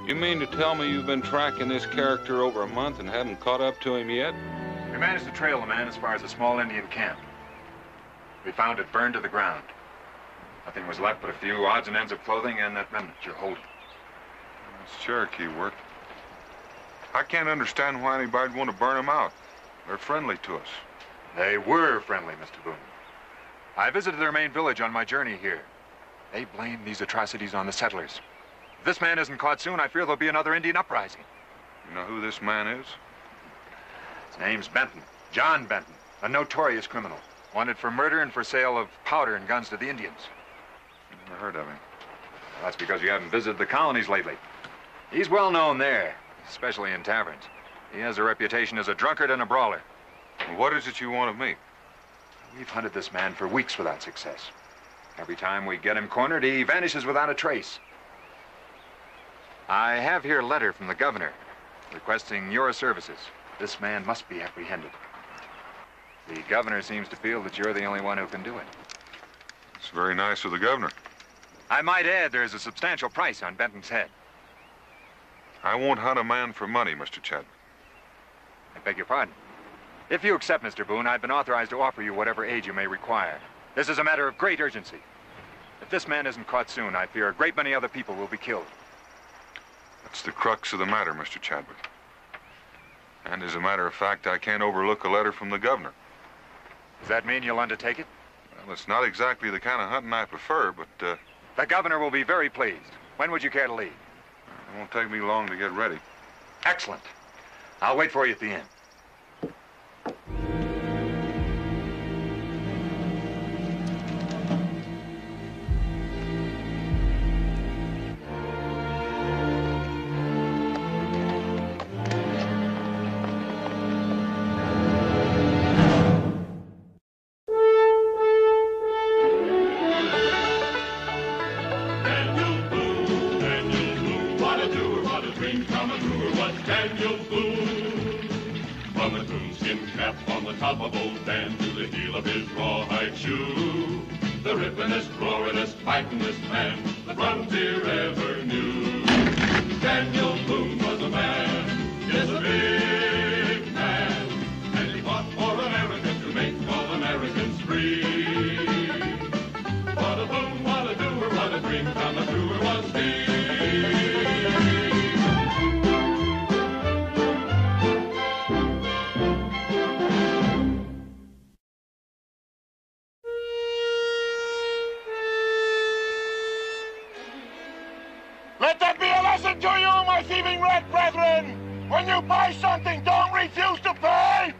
You mean to tell me you've been tracking this character over a month and haven't caught up to him yet? We managed to trail the man as far as a small Indian camp. We found it burned to the ground. Nothing was left but a few odds and ends of clothing and that pendant you're holding. That's Cherokee work. I can't understand why anybody'd want to burn them out. They're friendly to us. They were friendly, Mr. Boone. I visited their main village on my journey here. They blame these atrocities on the settlers. If this man isn't caught soon, I fear there'll be another Indian uprising. You know who this man is? His name's Benton. John Benton, a notorious criminal. Wanted for murder and for sale of powder and guns to the Indians. Never heard of him. Well, that's because you haven't visited the colonies lately. He's well known there, especially in taverns. He has a reputation as a drunkard and a brawler. Well, what is it you want of me? We've hunted this man for weeks without success. Every time we get him cornered, he vanishes without a trace. I have here a letter from the governor requesting your services. This man must be apprehended. The governor seems to feel that you're the only one who can do it. It's very nice of the governor. I might add there's a substantial price on Benton's head. I won't hunt a man for money, Mr. Chadwick. I beg your pardon. If you accept, Mr. Boone, I've been authorized to offer you whatever aid you may require. This is a matter of great urgency. If this man isn't caught soon, I fear a great many other people will be killed. That's the crux of the matter, Mr. Chadwick. And as a matter of fact, I can't overlook a letter from the governor. Does that mean you'll undertake it? Well, it's not exactly the kind of hunting I prefer, but, The governor will be very pleased. When would you care to leave? it won't take me long to get ready. Excellent. I'll wait for you at the inn. Daniel Boone. From a coonskin cap on the top of old Dan to the heel of his rawhide shoe, the rippenest, roaringest, fightingest man the frontier ever knew. Daniel Boone was a man, yes, a big man, and he fought for America to make all Americans free. What a boom, what a doer, what a dream come truer was he. When you buy something, don't refuse to pay!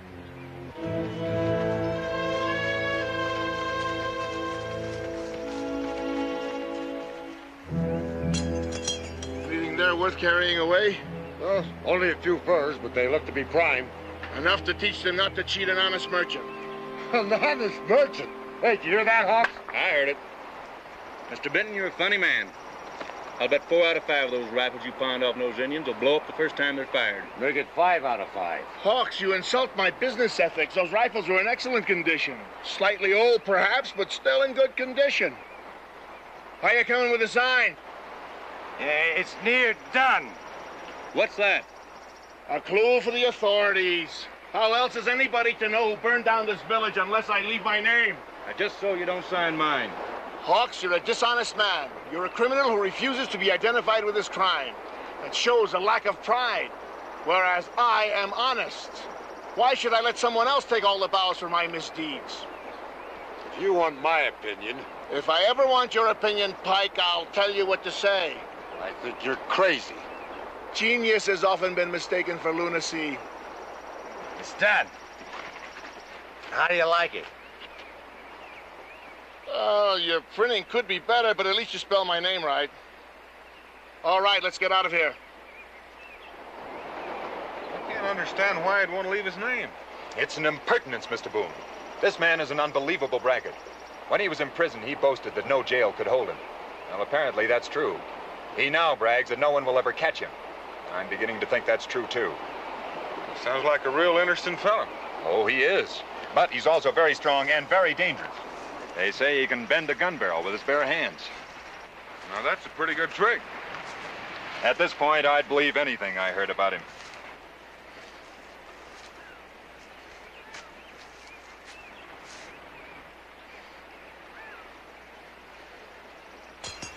Anything there worth carrying away? Well, only a few furs, but they look to be prime. Enough to teach them not to cheat an honest merchant. An honest merchant? Hey, did you hear that, Hawks? I heard it. Mr. Benton, you're a funny man. I'll bet 4 out of 5 of those rifles you pawned off those Indians will blow up the first time they're fired. Make it 5 out of 5. Hawks, you insult my business ethics. Those rifles were in excellent condition. Slightly old, perhaps, but still in good condition. How you coming with the sign? It's near done. What's that? A clue for the authorities. How else is anybody to know who burned down this village unless I leave my name? Just so you don't sign mine. Hawks, you're a dishonest man. You're a criminal who refuses to be identified with his crime. It shows a lack of pride, whereas I am honest. Why should I let someone else take all the bows for my misdeeds? If you want my opinion... If I ever want your opinion, Pike, I'll tell you what to say. I think you're crazy. Genius has often been mistaken for lunacy. It's done. How do you like it? Your printing could be better, but at least you spell my name right. All right, let's get out of here. I can't understand why I'd want to leave his name. It's an impertinence, Mr. Boone. This man is an unbelievable braggart. When he was in prison, he boasted that no jail could hold him. Well, apparently that's true. He now brags that no one will ever catch him. I'm beginning to think that's true, too. Sounds like a real interesting fella. Oh, he is. But he's also very strong and very dangerous. They say he can bend a gun barrel with his bare hands. Now, that's a pretty good trick. At this point, I'd believe anything I heard about him.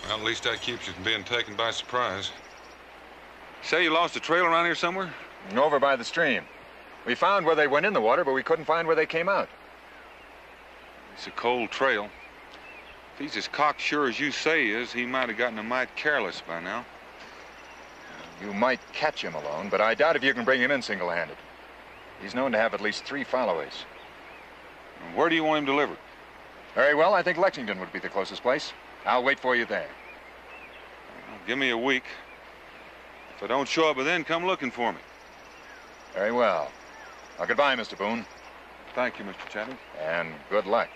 Well, at least that keeps you from being taken by surprise. Say you lost a trail around here somewhere? Over by the stream. We found where they went in the water, but we couldn't find where they came out. It's a cold trail. If he's as cocksure as you say he is, he might have gotten a mite careless by now. You might catch him alone, but I doubt if you can bring him in single-handed. He's known to have at least 3 followays. Where do you want him delivered? Very well, I think Lexington would be the closest place. I'll wait for you there. Well, give me a week. If I don't show up by then, come looking for me. Very well. Well, goodbye, Mr. Boone. Thank you, Mr. Chadwick. And good luck.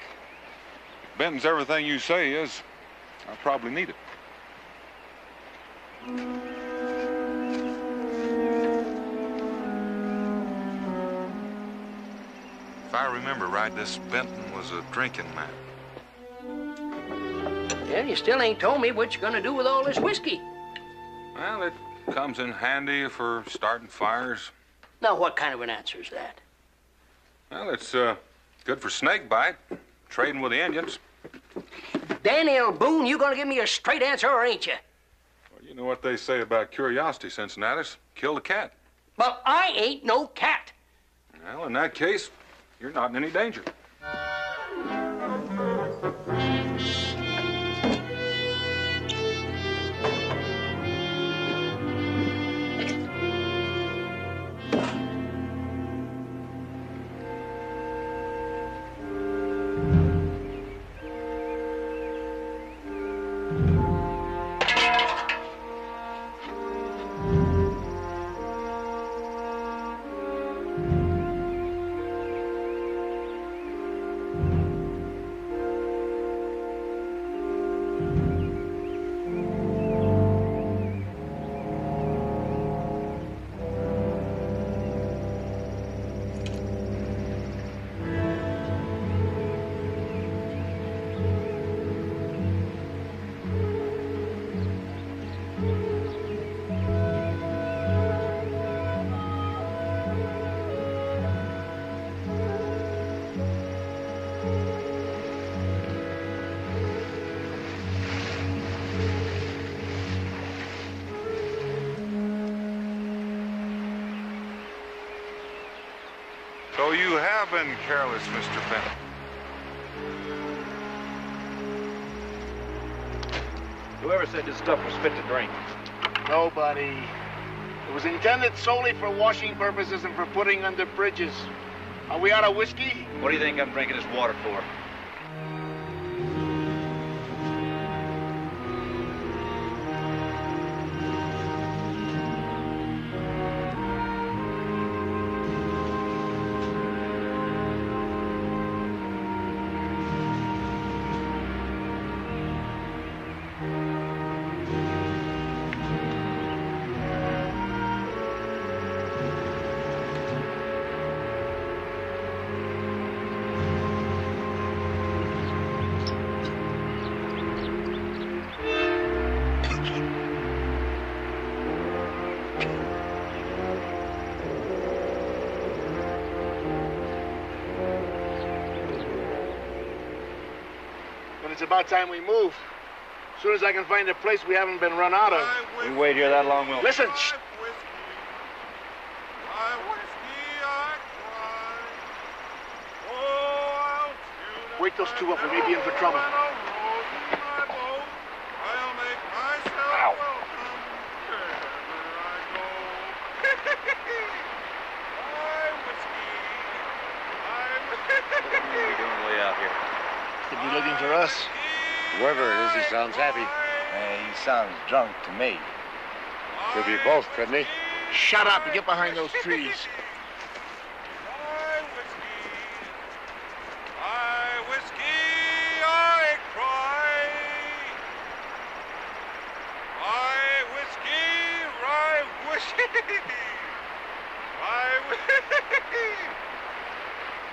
If Benton's everything you say he is, I'll probably need it. If I remember right, this Benton was a drinking man. Well, you still ain't told me what you're gonna do with all this whiskey. Well, it comes in handy for starting fires. Now, what kind of an answer is that? Well, it's good for snake bite, trading with the Indians. Daniel Boone, you gonna give me a straight answer, or ain't you? Well, you know what they say about curiosity, Cincinnatus. Kill the cat. Well, I ain't no cat. Well, in that case, you're not in any danger. So you have been careless, Mr. Benton. Whoever said this stuff was fit to drink? Nobody. It was intended solely for washing purposes and for putting under bridges. Are we out of whiskey? What do you think I'm drinking this water for? It's about time we move. As soon as I can find a place we haven't been run out of. We wait here that long, Will. Listen! Shh. Wake those two up. We may be in for trouble. Ow. What are you doing way out here? Could be looking for us. Whoever it is, he sounds happy. He sounds drunk to me. Could be both, couldn't he? Shut up and get behind those trees.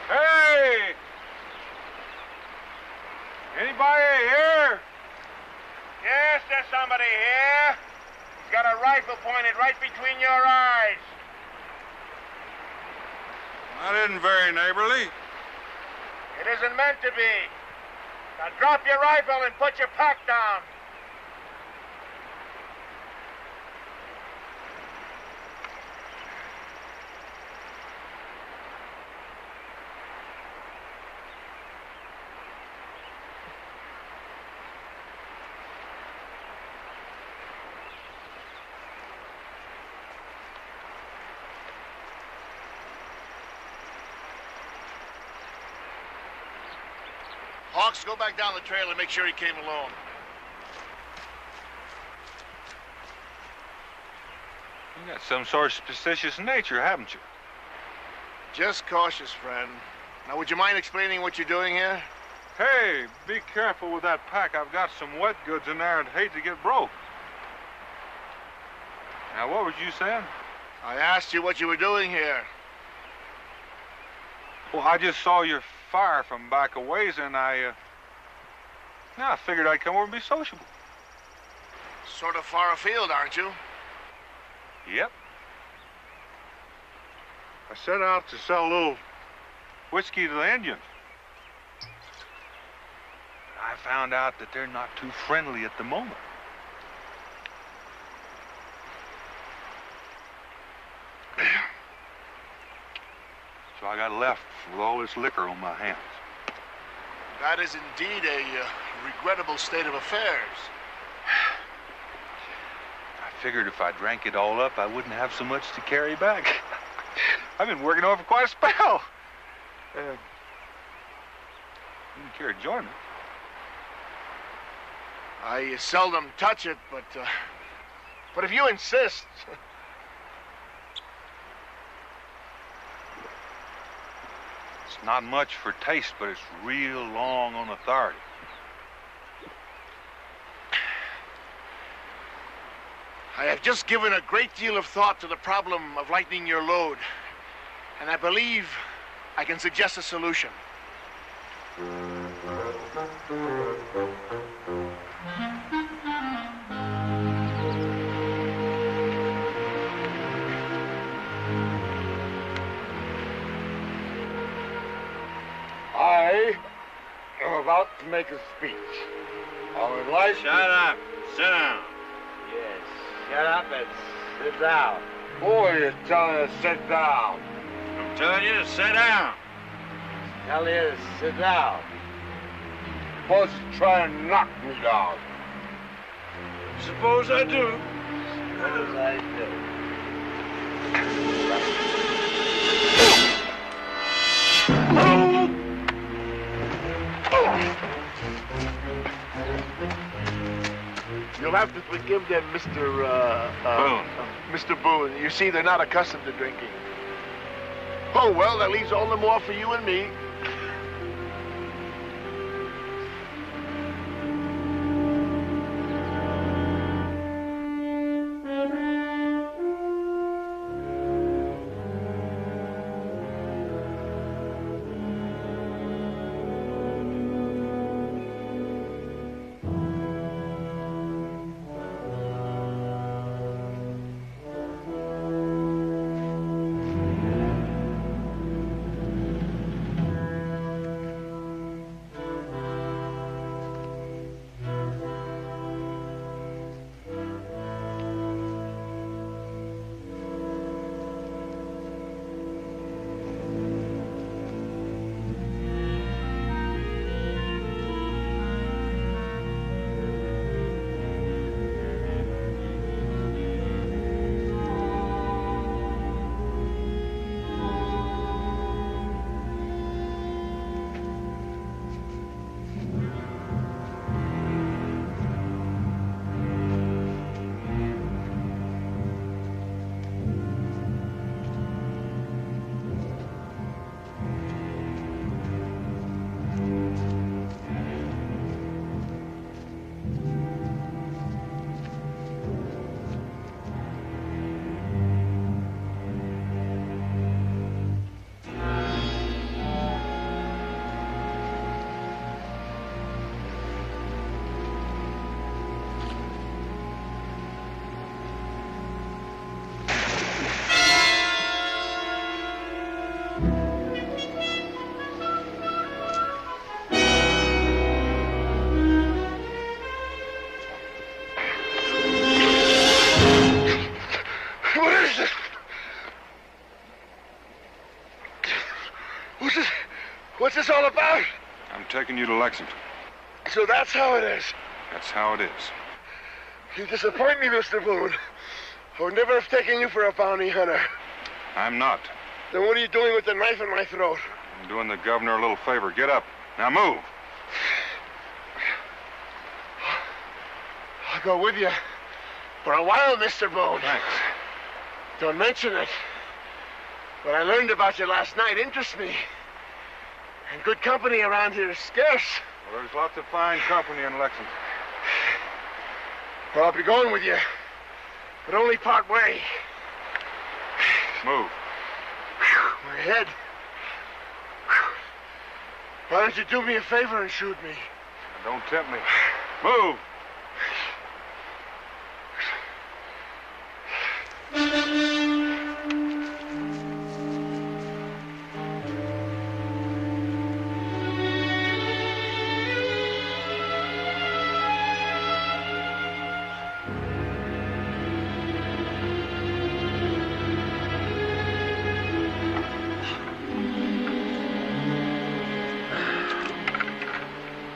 Hey! Anybody here? Yes, there's somebody here. He's got a rifle pointed right between your eyes. That isn't very neighborly. It isn't meant to be. Now drop your rifle and put your pack down. Hawks, go back down the trail and make sure he came alone. You got some sort of suspicious nature, haven't you? Just cautious, friend. Now, would you mind explaining what you're doing here? Hey, be careful with that pack. I've got some wet goods in there. I'd hate to get broke. Now, what was you saying? I asked you what you were doing here. Well, I just saw your fire from back a ways, and I figured I'd come over and be sociable. Sort of far afield, aren't you? Yep. I set out to sell a little whiskey to the Indians. I found out that they're not too friendly at the moment. So I got left with all this liquor on my hands. That is indeed a regrettable state of affairs. I figured if I drank it all up, I wouldn't have so much to carry back. I've been working on it for quite a spell. You care to join me? I seldom touch it, but if you insist. It's not much for taste, but it's real long on authority. I have just given a great deal of thought to the problem of lightening your load, and I believe I can suggest a solution. I am about to make a speech. I would like Shut up. Sit down. Yes, shut up and sit down. Boy, you're telling you to sit down. I'm telling you to sit down. Tell you to sit down. Suppose you try and knock me down. Suppose I do. Suppose I do. You'll have to forgive them, Boone. Mr. Boone. You see, they're not accustomed to drinking. Oh, well, that leaves all the more for you and me. taking you to Lexington. So that's how it is. That's how it is. You disappoint me, Mr. Boone. I would never have taken you for a bounty hunter. I'm not. Then what are you doing with the knife in my throat? I'm doing the governor a little favor. Get up. Now move. I'll go with you for a while, Mr. Boone. Thanks. Don't mention it. What I learned about you last night interests me. And good company around here is scarce. Well, there's lots of fine company in Lexington. Well, I'll be going with you, but only part way. Move. My head. Why don't you do me a favor and shoot me? Now, don't tempt me. Move.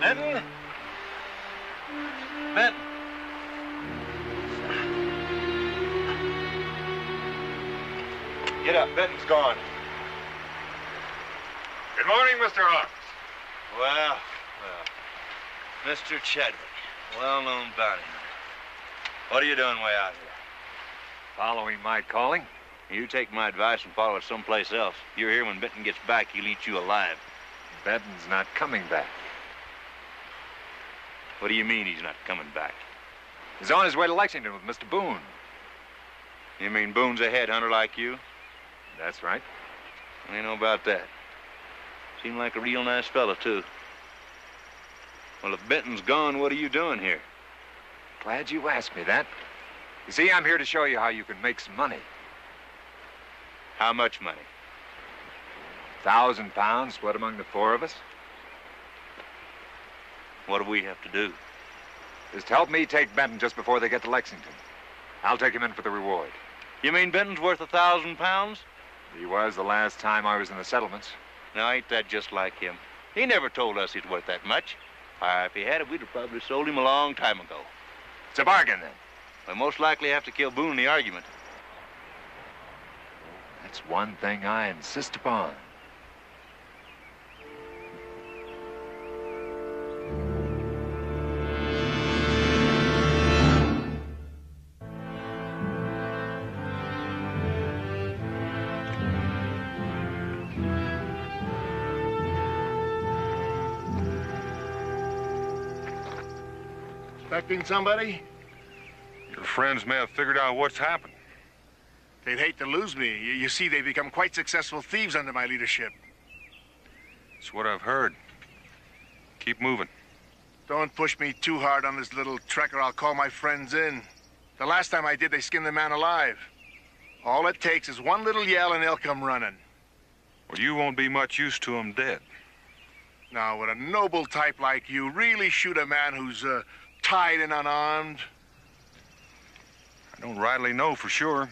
Benton? Benton? Get up, Benton's gone. Good morning, Mr. Hawks. Well, Mr. Chadwick, well-known bounty hunter. What are you doing way out here? Following my calling? You take my advice and follow it someplace else. You're here when Benton gets back, he'll eat you alive. Benton's not coming back. What do you mean he's not coming back? He's on his way to Lexington with Mr. Boone. You mean Boone's a headhunter like you? That's right. I know about that. Seemed like a real nice fella, too. Well, if Benton's gone, what are you doing here? Glad you asked me that. You see, I'm here to show you how you can make some money. How much money? 1,000 pounds split among the four of us. What do we have to do? Just help me take Benton just before they get to Lexington. I'll take him in for the reward. You mean Benton's worth 1,000 pounds? He was the last time I was in the settlements. Now, ain't that just like him? He never told us he's worth that much. If he had it, we'd have probably sold him a long time ago. It's a bargain, then. We'll most likely have to kill Boone in the argument. That's one thing I insist upon. Expecting somebody? Your friends may have figured out what's happened. They'd hate to lose me. You see, they've become quite successful thieves under my leadership. It's what I've heard. Keep moving. Don't push me too hard on this little trek or I'll call my friends in. The last time I did, they skinned the man alive. All it takes is one little yell and they'll come running. Well, you won't be much use to them dead. Now, would a noble type like you really shoot a man who's tied and unarmed? I don't rightly know for sure.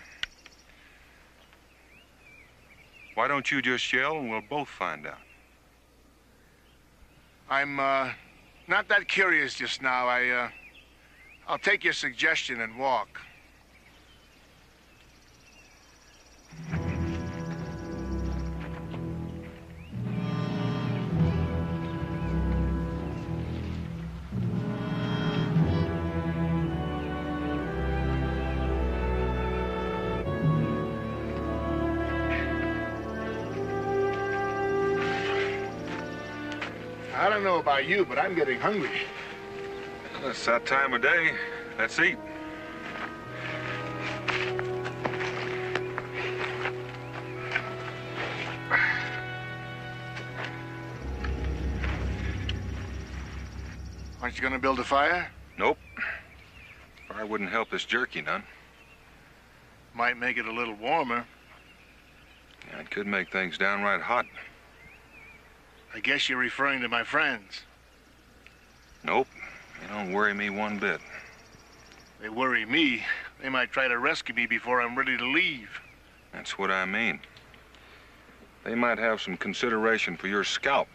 Why don't you just yell and we'll both find out? I'm not that curious just now. I'll take your suggestion and walk. I don't know about you, but I'm getting hungry. It's that time of day. Let's eat. Aren't you going to build a fire? Nope. Fire wouldn't help this jerky none. Might make it a little warmer. Yeah, it could make things downright hot. I guess you're referring to my friends. Nope. They don't worry me one bit. They worry me. They might try to rescue me before I'm ready to leave. That's what I mean. They might have some consideration for your scalp.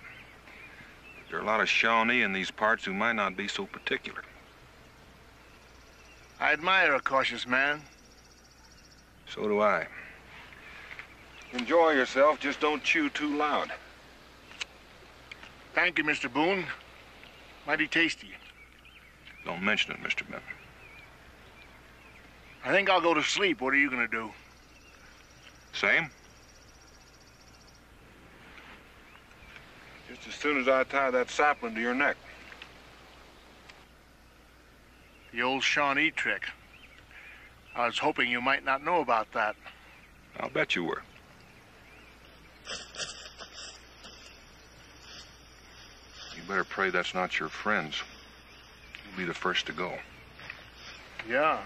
There are a lot of Shawnee in these parts who might not be so particular. I admire a cautious man. So do I. Enjoy yourself, just don't chew too loud. Thank you, Mr. Boone. Mighty tasty. Don't mention it, Mr. Benton. I think I'll go to sleep. What are you gonna do? Same? Just as soon as I tie that sapling to your neck. The old Shawnee trick. I was hoping you might not know about that. I'll bet you were. You better pray that's not your friends. You'll be the first to go. Yeah.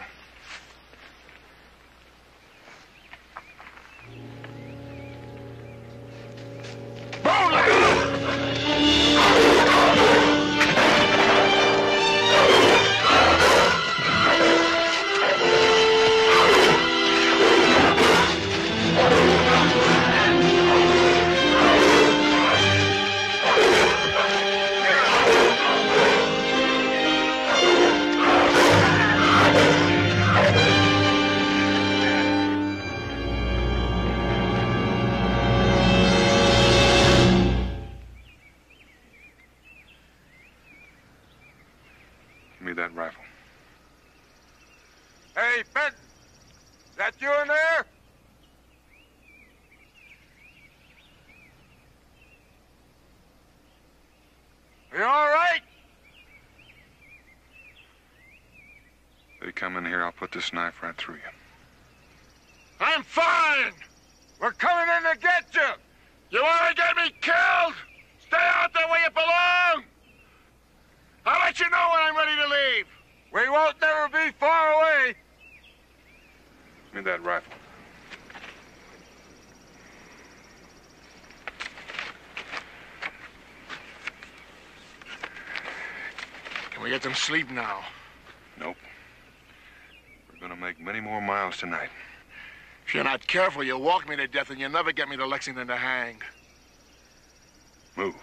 Give me that rifle. Hey, Benton! Is that you in there? Are you all right? If you come in here, I'll put this knife right through you. I'm fine! We're coming in to get you! You want to get me killed? Stay out there where you belong! I'll let you know when I'm ready to leave. We won't never be far away. Give me that rifle. Can we get some sleep now? Nope. We're gonna make many more miles tonight. If you're not careful, you'll walk me to death and you'll never get me to Lexington to hang. Move.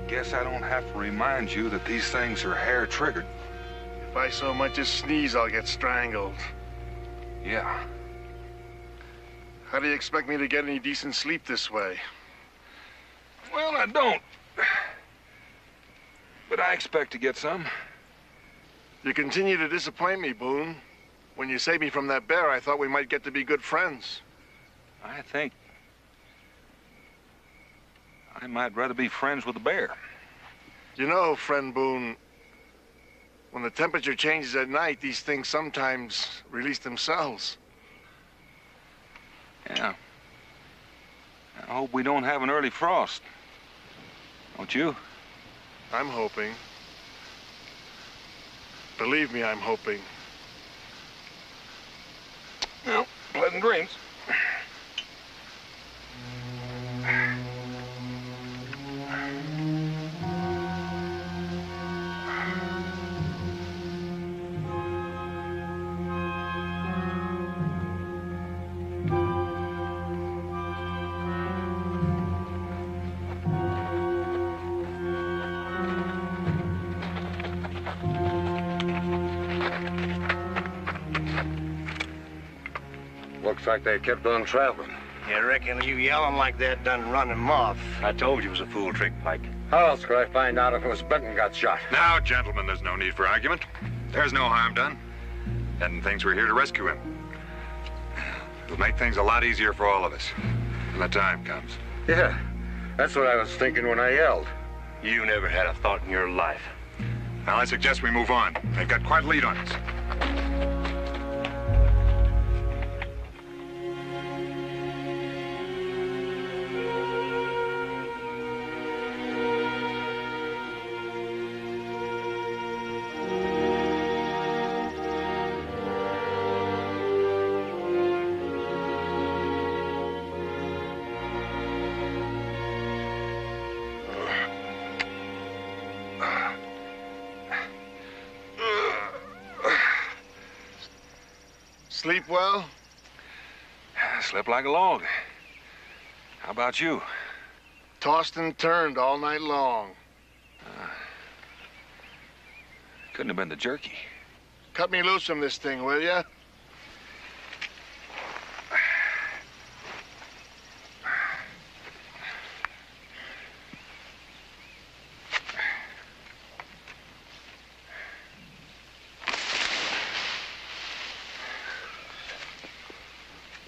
Guess I don't have to remind you that these things are hair-triggered. If I so much as sneeze, I'll get strangled. Yeah. How do you expect me to get any decent sleep this way? Well, I don't. But I expect to get some. You continue to disappoint me, Boone. When you saved me from that bear, I thought we might get to be good friends. I think I might rather be friends with the bear. You know, friend Boone, when the temperature changes at night, these things sometimes release themselves. Yeah. I hope we don't have an early frost. Don't you? I'm hoping. Believe me, I'm hoping. Well, pleasant dreams. Looks like they kept on traveling. You reckon you yelling like that done run him off? I told you it was a fool trick, Pike. How else could I find out if it was Benton got shot? Now, gentlemen, there's no need for argument. There's no harm done. Benton thinks we're here to rescue him. It'll make things a lot easier for all of us when the time comes. Yeah, that's what I was thinking when I yelled. You never had a thought in your life. Now, I suggest we move on. They've got quite a lead on us. Sleep well? Slept like a log. How about you? Tossed and turned all night long. Couldn't have been the jerky. Cut me loose from this thing, will ya?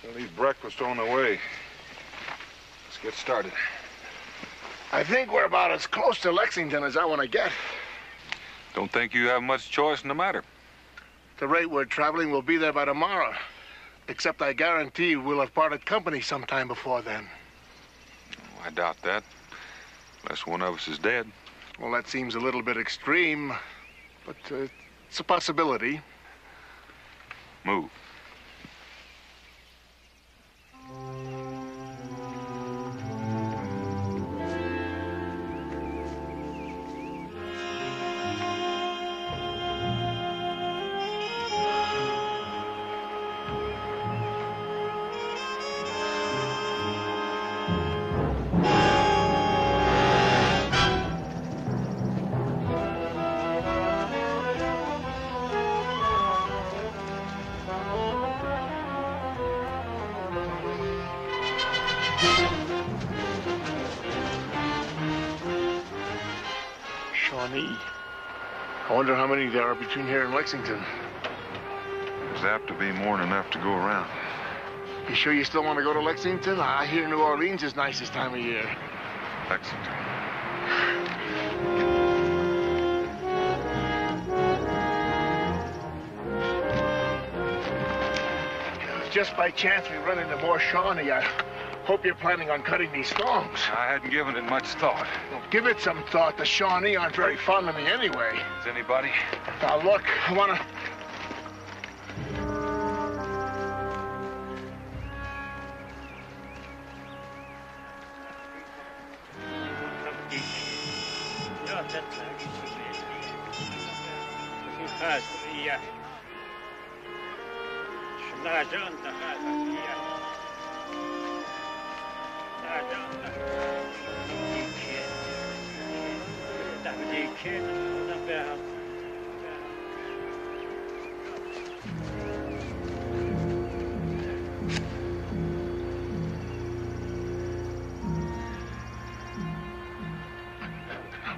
We'll leave breakfast on the way. Let's get started. I think we're about as close to Lexington as I want to get. Don't think you have much choice in the matter. At the rate we're traveling, we'll be there by tomorrow. Except I guarantee we'll have parted company sometime before then. Oh, I doubt that. Unless one of us is dead. Well, that seems a little bit extreme, but it's a possibility. Move. I wonder how many there are between here and Lexington. There's apt to be more than enough to go around. You sure you still want to go to Lexington? I hear New Orleans is nice this time of year. Lexington. Just by chance we run into more Shawnee. I hope you're planning on cutting these thongs. I hadn't given it much thought. Well, give it some thought. The Shawnee aren't very fond of me anyway. Is anybody? Now, look, I want to...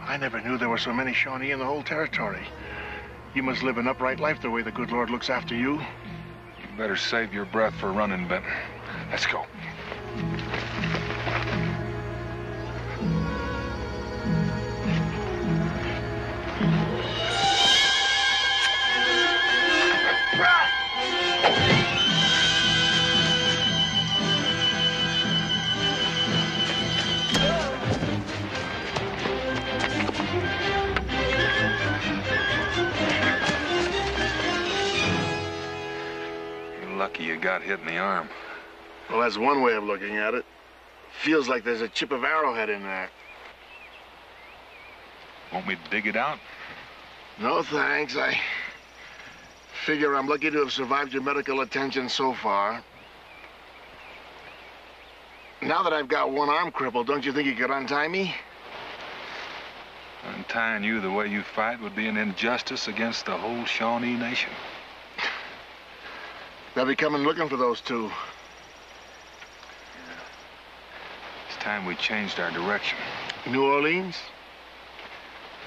I never knew there were so many Shawnee in the whole territory. You must live an upright life the way the good Lord looks after you. You better save your breath for running, Benton. Let's go. Lucky you got hit in the arm. Well, that's one way of looking at it. Feels like there's a chip of arrowhead in there. Want me to dig it out? No, thanks. I figure I'm lucky to have survived your medical attention so far. Now that I've got one arm crippled, don't you think you could untie me? Untying you the way you fight would be an injustice against the whole Shawnee Nation. They'll be coming looking for those two. It's time we changed our direction. New Orleans?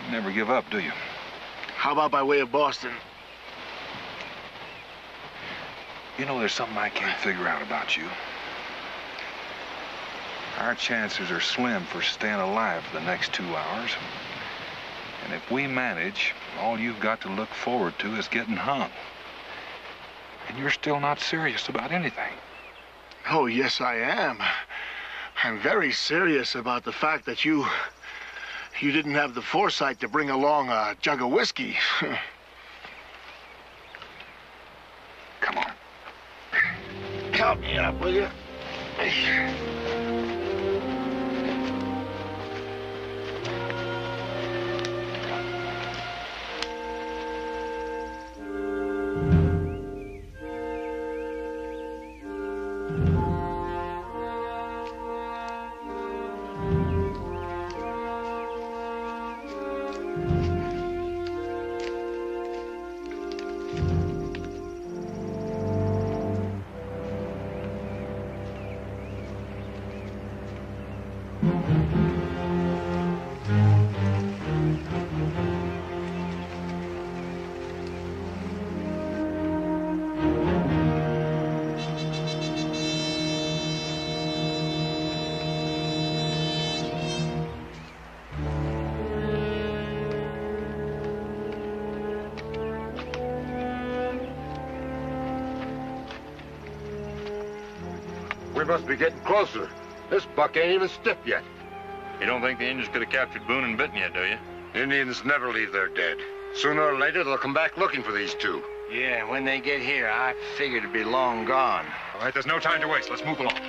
You never give up, do you? How about by way of Boston? You know, there's something I can't figure out about you. Our chances are slim for staying alive for the next 2 hours. And if we manage, all you've got to look forward to is getting hung. And you're still not serious about anything. Oh, yes, I am. I'm very serious about the fact that you didn't have the foresight to bring along a jug of whiskey. Come on. Help me up, will you? We must be getting closer. This buck ain't even stiff yet. You don't think the Indians could have captured Boone and Benton yet, do you? Indians never leave their dead. Sooner or later, they'll come back looking for these two. Yeah, when they get here, I figure to be long gone. All right, there's no time to waste. Let's move along.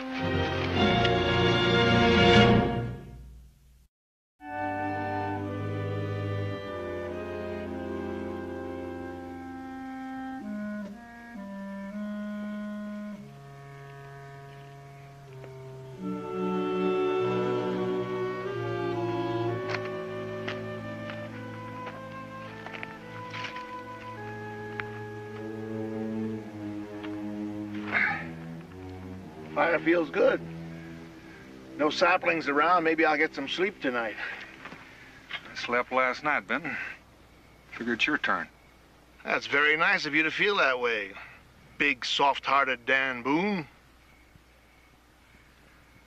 Fire feels good. No saplings around. Maybe I'll get some sleep tonight. I slept last night, Benton. Figured it's your turn. That's very nice of you to feel that way. Big, soft-hearted Dan Boone.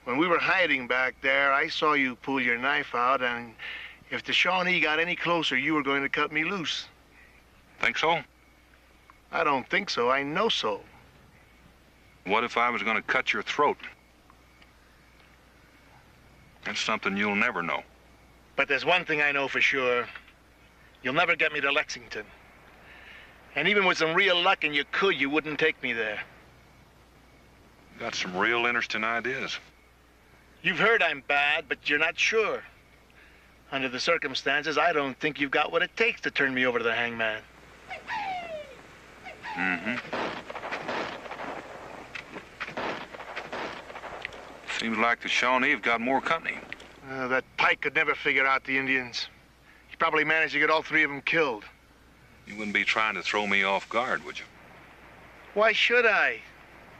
When we were hiding back there, I saw you pull your knife out, and if the Shawnee got any closer, you were going to cut me loose. Think so? I don't think so. I know so. What if I was going to cut your throat? That's something you'll never know. But there's one thing I know for sure. You'll never get me to Lexington. And even with some real luck, and you could, you wouldn't take me there. Got some real interesting ideas. You've heard I'm bad, but you're not sure. Under the circumstances, I don't think you've got what it takes to turn me over to the hangman. Mm-hmm. Seems like the Shawnee have got more company. That Pike could never figure out the Indians. He probably managed to get all three of them killed. You wouldn't be trying to throw me off guard, would you? Why should I?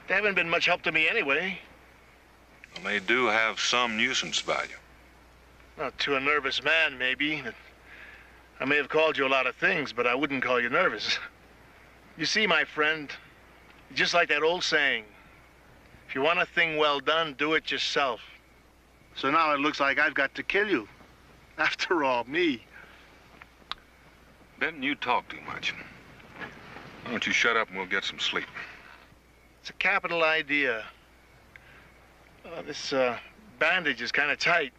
They haven't been much help to me anyway. Well, they do have some nuisance value. Well, to a nervous man, maybe. I may have called you a lot of things, but I wouldn't call you nervous. You see, my friend, just like that old saying, if you want a thing well done, do it yourself. So now it looks like I've got to kill you. After all, me. Benton, you talk too much. Why don't you shut up and we'll get some sleep? It's a capital idea. This bandage is kind of tight.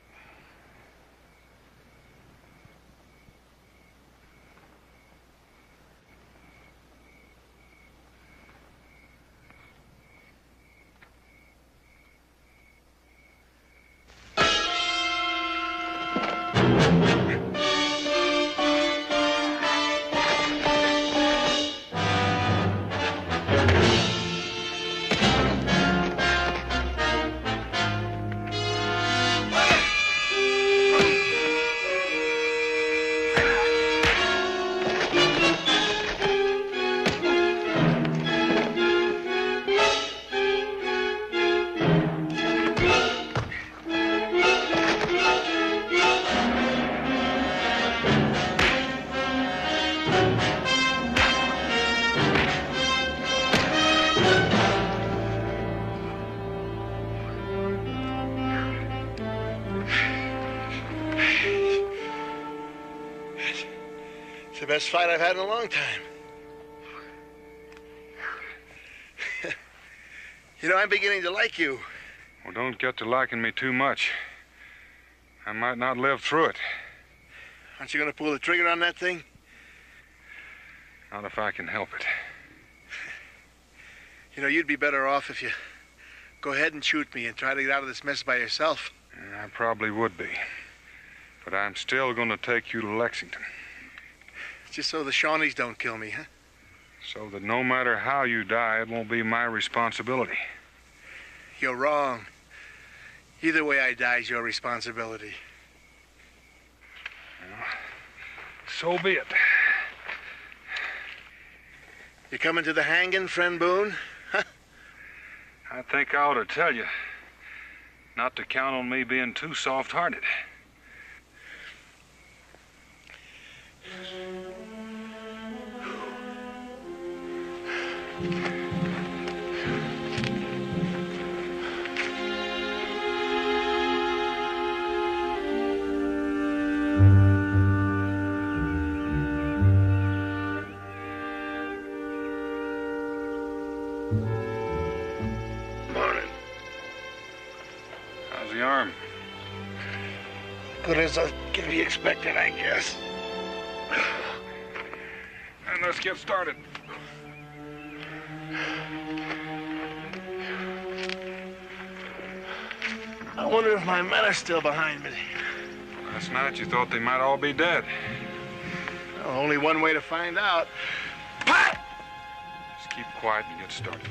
It's the best fight I've had in a long time. You know, I'm beginning to like you. Well, don't get to liking me too much. I might not live through it. Aren't you going to pull the trigger on that thing? Not if I can help it. You know, you'd be better off if you go ahead and shoot me and try to get out of this mess by yourself. I probably would be. But I'm still going to take you to Lexington. Just so the Shawnees don't kill me, huh? So that no matter how you die, it won't be my responsibility. You're wrong. Either way I die is your responsibility. Well, so be it. You coming to the hanging, friend Boone? Huh? I think I ought to tell you. not to count on me being too soft-hearted. Good as can be expected, I guess. And let's get started. I wonder if my men are still behind me. Last night you thought they might all be dead. Well, only one way to find out. Just keep quiet and get started.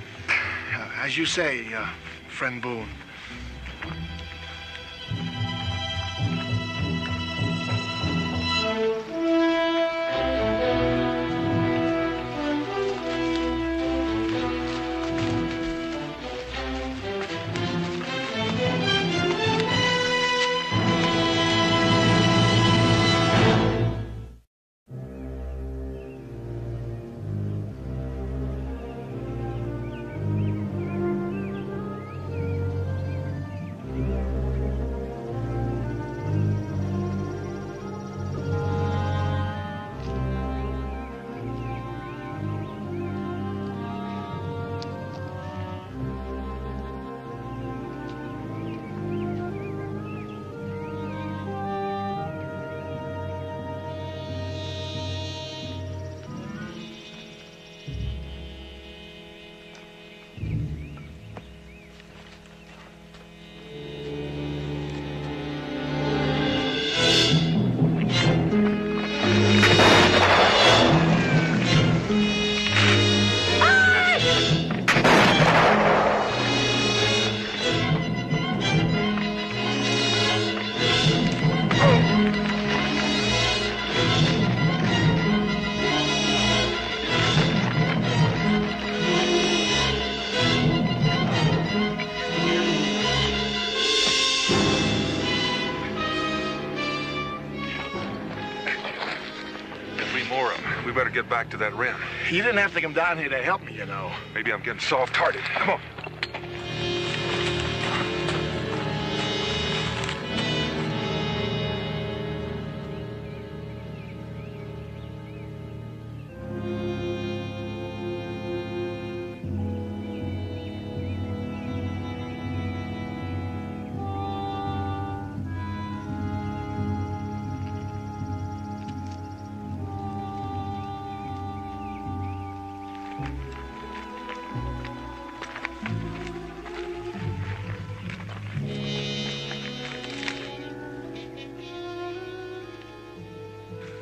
As you say, friend Boone. Get back to that rim. You didn't have to come down here to help me, you know. Maybe I'm getting soft-hearted. Come on.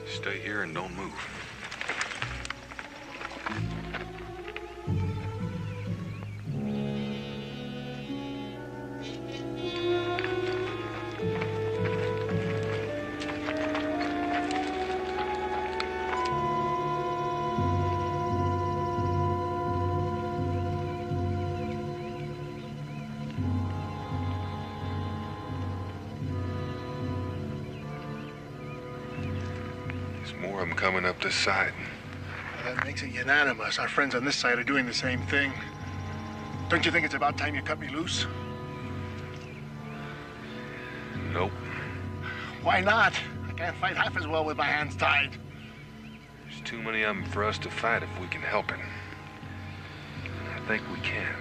Stay here and don't move. More of them coming up this side. Well, that makes it unanimous. Our friends on this side are doing the same thing. Don't you think it's about time you cut me loose? Nope. Why not? I can't fight half as well with my hands tied. There's too many of them for us to fight if we can help it. I think we can.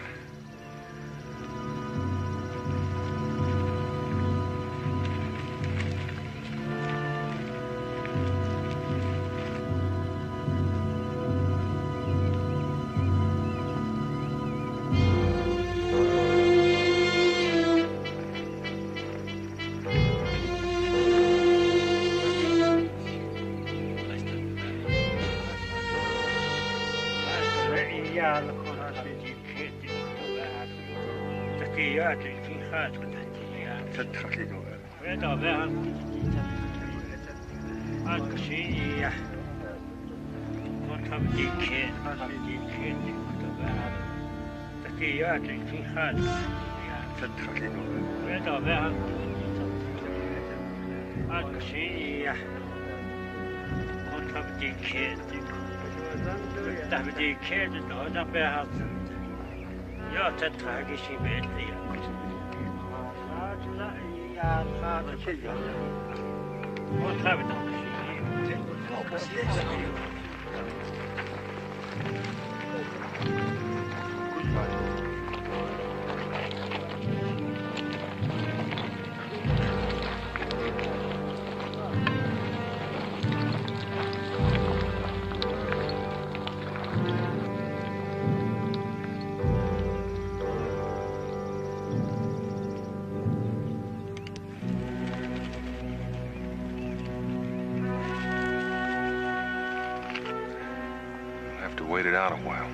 Wait it out a while.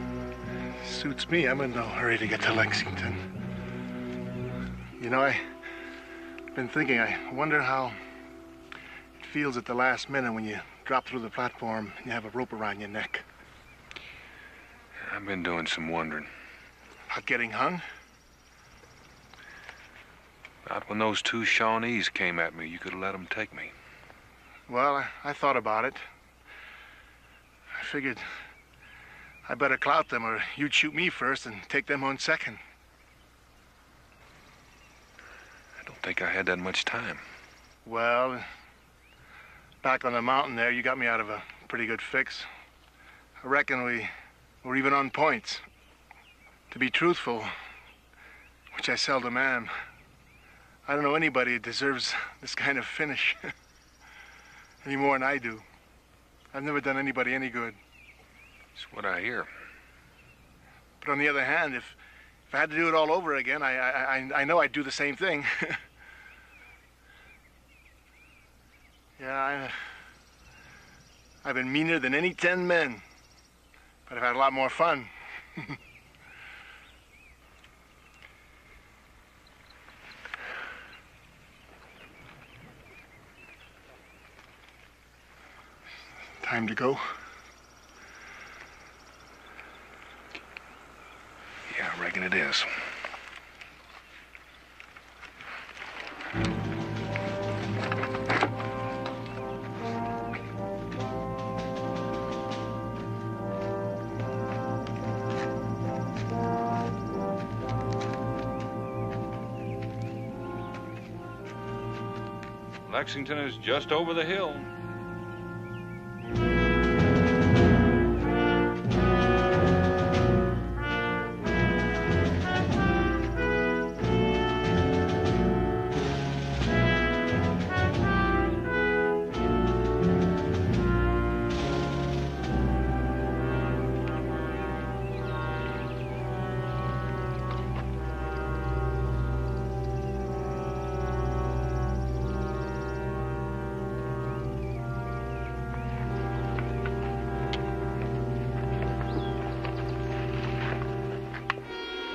Suits me. I'm in no hurry to get to Lexington. You know, I've been thinking, I wonder how it feels at the last minute when you drop through the platform and you have a rope around your neck. I've been doing some wondering. About getting hung? About when those two Shawnees came at me, you could have let them take me. Well, I thought about it. I figured I better clout them or you'd shoot me first and take them on second. I don't think I had that much time. Well, back on the mountain there, you got me out of a pretty good fix. I reckon we were even on points. To be truthful, which I seldom am, I don't know anybody who deserves this kind of finish any more than I do. I've never done anybody any good. That's what I hear. But on the other hand, if I had to do it all over again, I know I'd do the same thing. Yeah, I've been meaner than any 10 men, but I've had a lot more fun. Time to go. Yeah, I reckon it is. Lexington is just over the hill.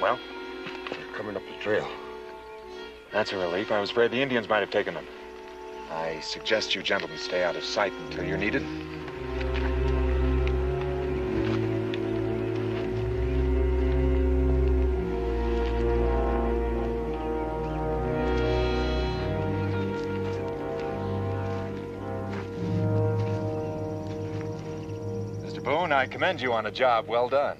Well, they're coming up the trail. That's a relief. I was afraid the Indians might have taken them. I suggest you gentlemen stay out of sight until you're needed. Mr. Boone, I commend you on a job well done.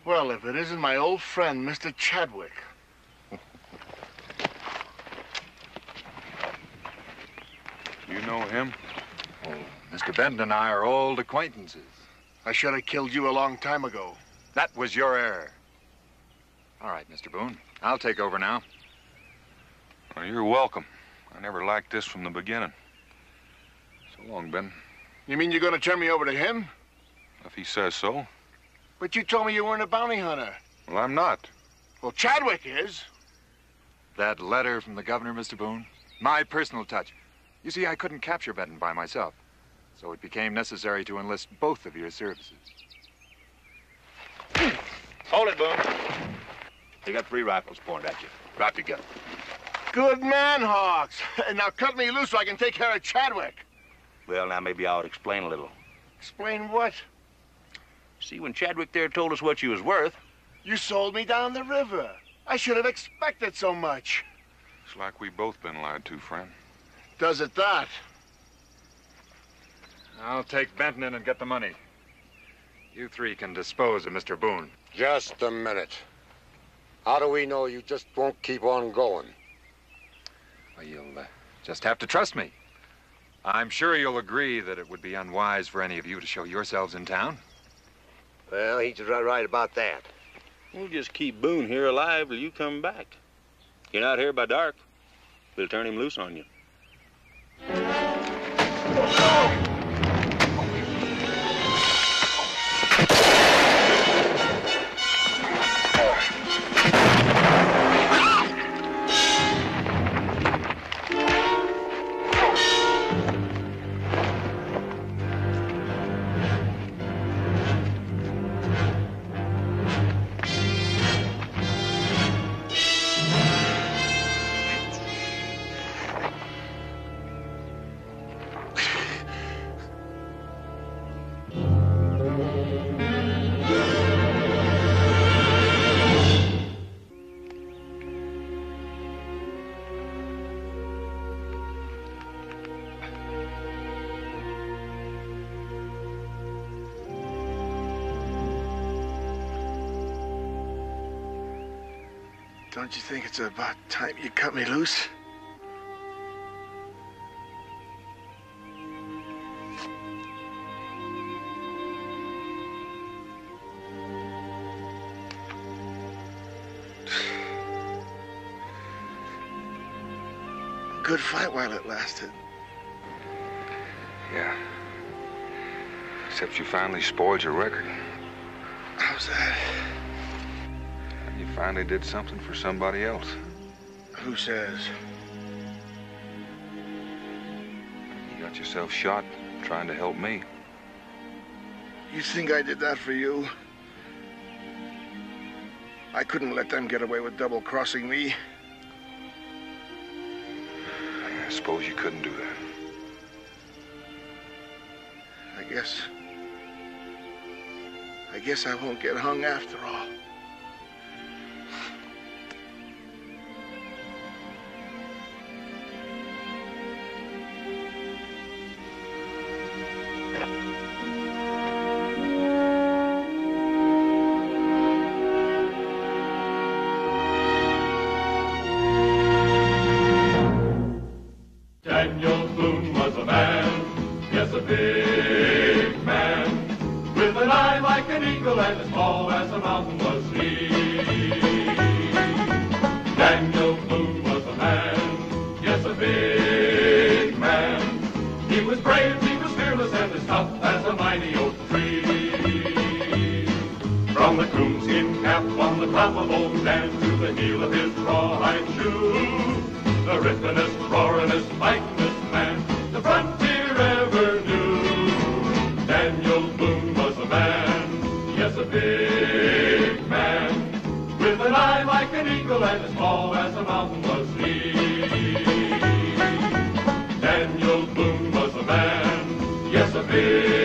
Well, if it isn't my old friend, Mr. Chadwick. You know him? Oh, Mr. Benton and I are old acquaintances. I should have killed you a long time ago. That was your error. All right, Mr. Boone. I'll take over now. Well, you're welcome. I never liked this from the beginning. So long, Ben. You mean you're going to turn me over to him? If he says so. But you told me you weren't a bounty hunter. Well, I'm not. Well, Chadwick is. That letter from the governor, Mr. Boone? My personal touch. You see, I couldn't capture Benton by myself, so it became necessary to enlist both of your services. Hold it, Boone. They got 3 rifles pointed at you. Drop your gun. Good man, Hawks. Now cut me loose so I can take care of Chadwick. Well, now maybe I ought to explain a little. Explain what? See, when Chadwick there told us what you was worth... You sold me down the river. I should have expected so much. It's like we both been lied to, friend. Does it that? I'll take Benton in and get the money. You three can dispose of Mr. Boone. Just a minute. How do we know you just won't keep on going? Well, you'll just have to trust me. I'm sure you'll agree that it would be unwise for any of you to show yourselves in town. Well, he's right about that. We'll just keep Boone here alive till you come back. If you're not here by dark, we'll turn him loose on you. Don't you think it's about time you cut me loose? Good fight while it lasted. Yeah. Except you finally spoiled your record. How's that? You finally did something for somebody else. Who says? You got yourself shot trying to help me. You think I did that for you? I couldn't let them get away with double-crossing me. I suppose you couldn't do that. I guess I won't get hung after all. Daniel Boone was a man, yes, a big man, with an eye like an eagle and as tall as a mountain was he. Daniel Boone was a man, yes, a big man. He was brave, he was fearless, and as tough as a mighty oak tree. From the coonskin cap on the top of old Dan to the heel of his rawhide shoe, the rippenest, roaringest, fightingest man the frontier ever knew. Daniel Boone was a man, yes, a big man, with an eye like an eagle and as tall as a mountain was he. Daniel Boone was a man, yes, a big